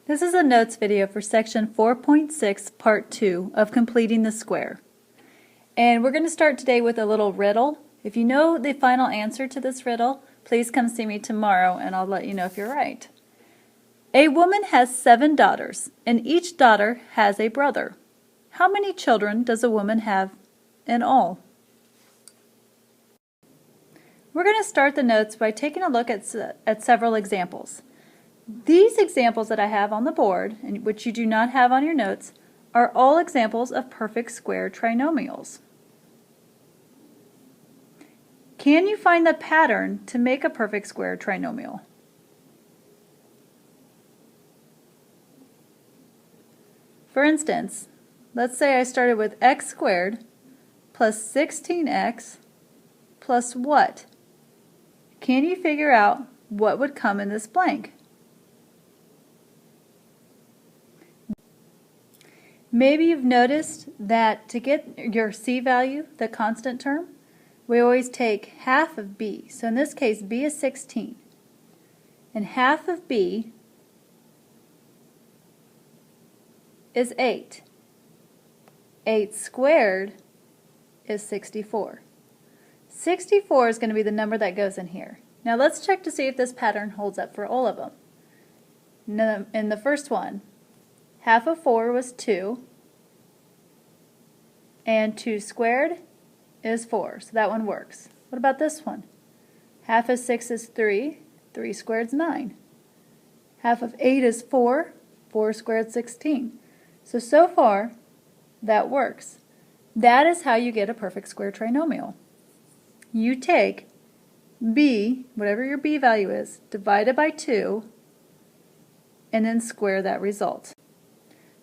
This is a notes video for section 4.6 part 2 of completing the square. And we're going to start today with a little riddle. If you know the final answer to this riddle, please come see me tomorrow and I'll let you know if you're right. A woman has 7 daughters and each daughter has a brother. How many children does a woman have in all? We're going to start the notes by taking a look at several examples. These examples that I have on the board, and which you do not have on your notes, are all examples of perfect square trinomials. Can you find the pattern to make a perfect square trinomial? For instance, let's say I started with x squared plus 16x plus what? Can you figure out what would come in this blank? Maybe you've noticed that to get your c value, the constant term, we always take half of b. So in this case, b is 16. And half of b is 8. 8 squared is 64. 64 is going to be the number that goes in here. Now let's check to see if this pattern holds up for all of them. In the first one, half of 4 was 2, and 2 squared is 4, so that one works. What about this one? Half of 6 is 3, 3 squared is 9. Half of 8 is 4, 4 squared is 16. So far, that works. That is how you get a perfect square trinomial. You take b, whatever your b value is, divided by 2, and then square that result.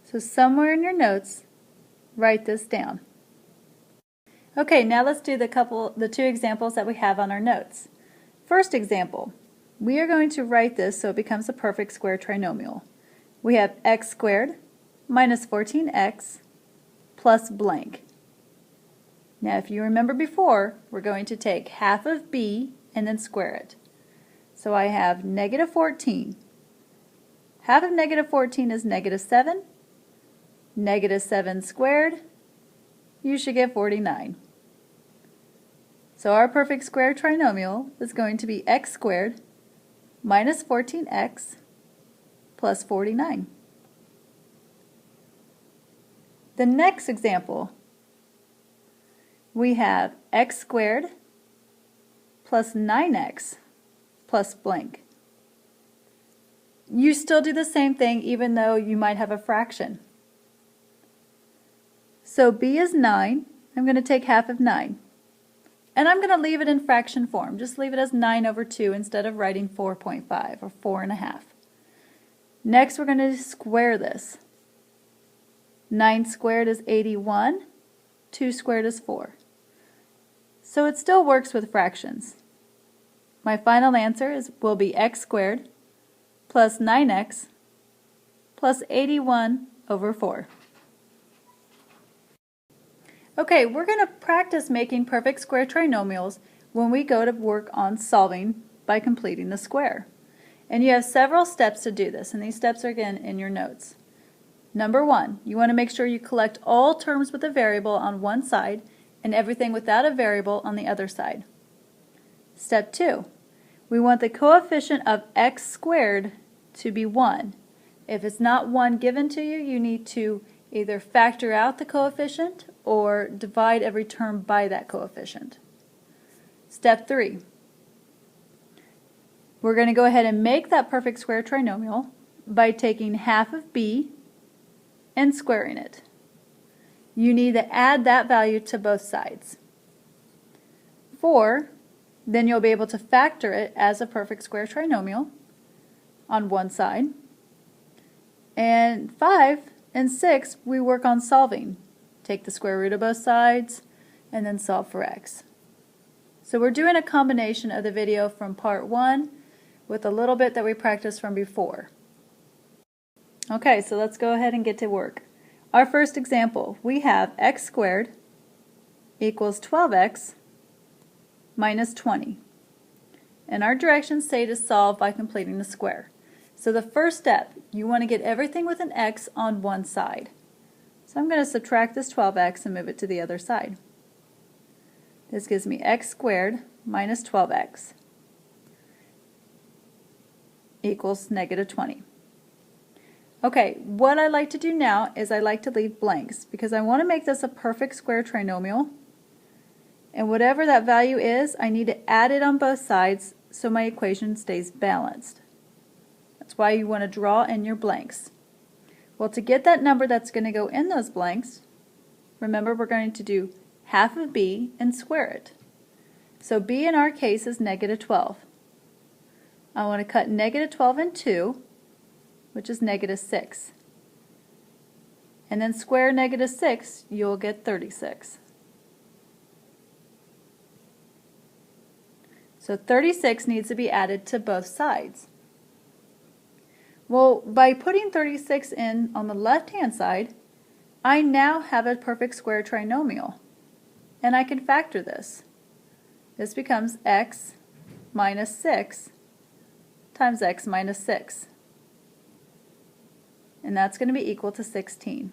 So somewhere in your notes, write this down. Okay, now let's do the two examples that we have on our notes. First example, we are going to write this so it becomes a perfect square trinomial. We have x squared minus 14x plus blank. Now if you remember before, we're going to take half of b and then square it. So I have negative 14. Half of negative 14 is negative 7. Negative 7 squared, you should get 49. So our perfect square trinomial is going to be x squared minus 14x plus 49. The next example, we have x squared plus 9x plus blank. You still do the same thing even though you might have a fraction. So b is 9. I'm going to take half of 9. And I'm going to leave it in fraction form. Just leave it as 9 over 2 instead of writing 4.5 or 4.5. Next we're going to square this. 9 squared is 81. 2 squared is 4. So it still works with fractions. My final answer will be x squared plus 9x plus 81 over 4. Okay, we're going to practice making perfect square trinomials when we go to work on solving by completing the square. And you have several steps to do this, and these steps are again in your notes. Number 1, you want to make sure you collect all terms with a variable on one side and everything without a variable on the other side. Step 2, we want the coefficient of x squared to be 1. If it's not 1 given to you, you need to either factor out the coefficient or divide every term by that coefficient. Step 3. We're going to go ahead and make that perfect square trinomial by taking half of b and squaring it. You need to add that value to both sides. 4. Then you'll be able to factor it as a perfect square trinomial on one side. And 5 and 6, we work on solving. Take the square root of both sides and then solve for x. So we're doing a combination of the video from part 1 with a little bit that we practiced from before. Okay, so let's go ahead and get to work. Our first example, we have x squared equals 12x minus 20. And our directions say to solve by completing the square. So the first step, you want to get everything with an x on one side. So I'm going to subtract this 12x and move it to the other side. This gives me x squared minus 12x equals negative 20. Okay, what I like to do now is I like to leave blanks because I want to make this a perfect square trinomial. And whatever that value is, I need to add it on both sides so my equation stays balanced. That's why you want to draw in your blanks. Well, to get that number that's going to go in those blanks, remember we're going to do half of b and square it. So b in our case is negative 12. I want to cut negative 12 in 2, which is negative 6. And then square negative 6, you'll get 36. So 36 needs to be added to both sides. Well, by putting 36 in on the left-hand side, I now have a perfect square trinomial. And I can factor this. This becomes x minus 6 times x minus 6. And that's going to be equal to 16.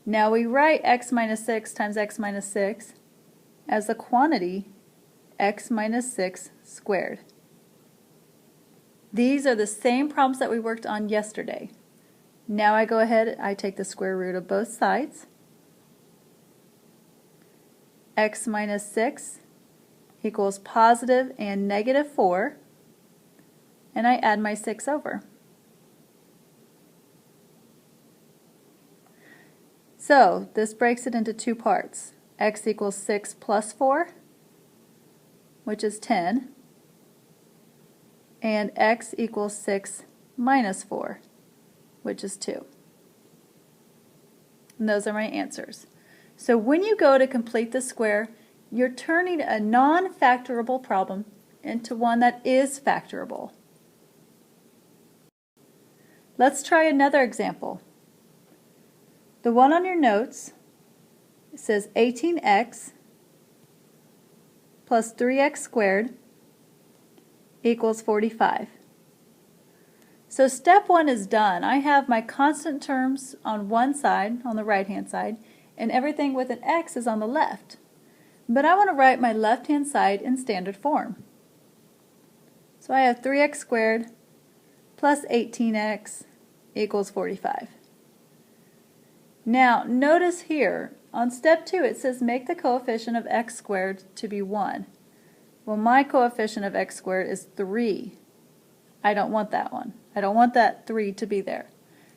Now we write x minus 6 times x minus 6 as the quantity x minus 6 squared. These are the same problems that we worked on yesterday. Now I go ahead, I take the square root of both sides. X minus 6 equals positive and negative 4, and I add my 6 over. So this breaks it into two parts. X equals 6 plus 4, which is 10, and x equals 6 minus 4, which is 2. And those are my answers. So when you go to complete the square, you're turning a non-factorable problem into one that is factorable. Let's try another example. The one on your notes says 18x plus 3x squared equals 45. So step one is done. I have my constant terms on one side, on the right-hand side, and everything with an x is on the left. But I want to write my left-hand side in standard form. So I have 3x squared plus 18x equals 45. Now notice here, on step 2 it says make the coefficient of x squared to be 1. Well, my coefficient of x squared is 3. I don't want that one. I don't want that 3 to be there.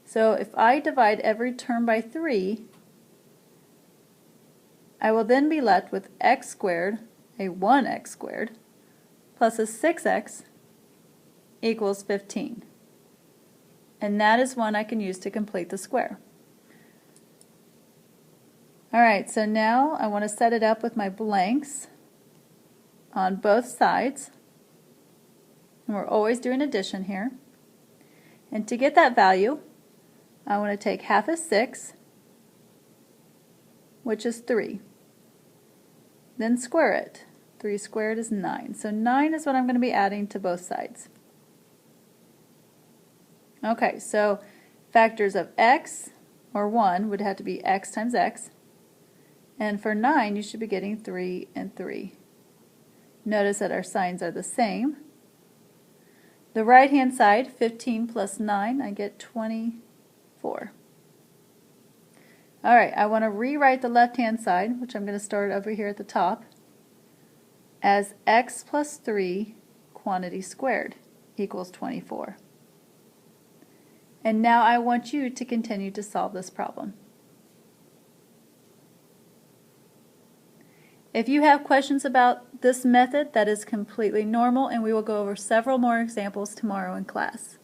So if I divide every term by 3, I will then be left with x squared, a 1x squared, plus a 6x equals 15. And that is one I can use to complete the square. Alright, so now I want to set it up with my blanks on both sides. And we're always doing addition here. And to get that value, I want to take half of 6, which is 3. Then square it. 3 squared is 9. So 9 is what I'm going to be adding to both sides. Okay, so factors of x, or 1, would have to be x times x. And for 9, you should be getting 3 and 3. Notice that our signs are the same. The right-hand side, 15 plus 9, I get 24. Alright, I want to rewrite the left-hand side, which I'm going to start over here at the top, as x plus 3 quantity squared equals 24. And now I want you to continue to solve this problem. If you have questions about this method, that is completely normal, and we will go over several more examples tomorrow in class.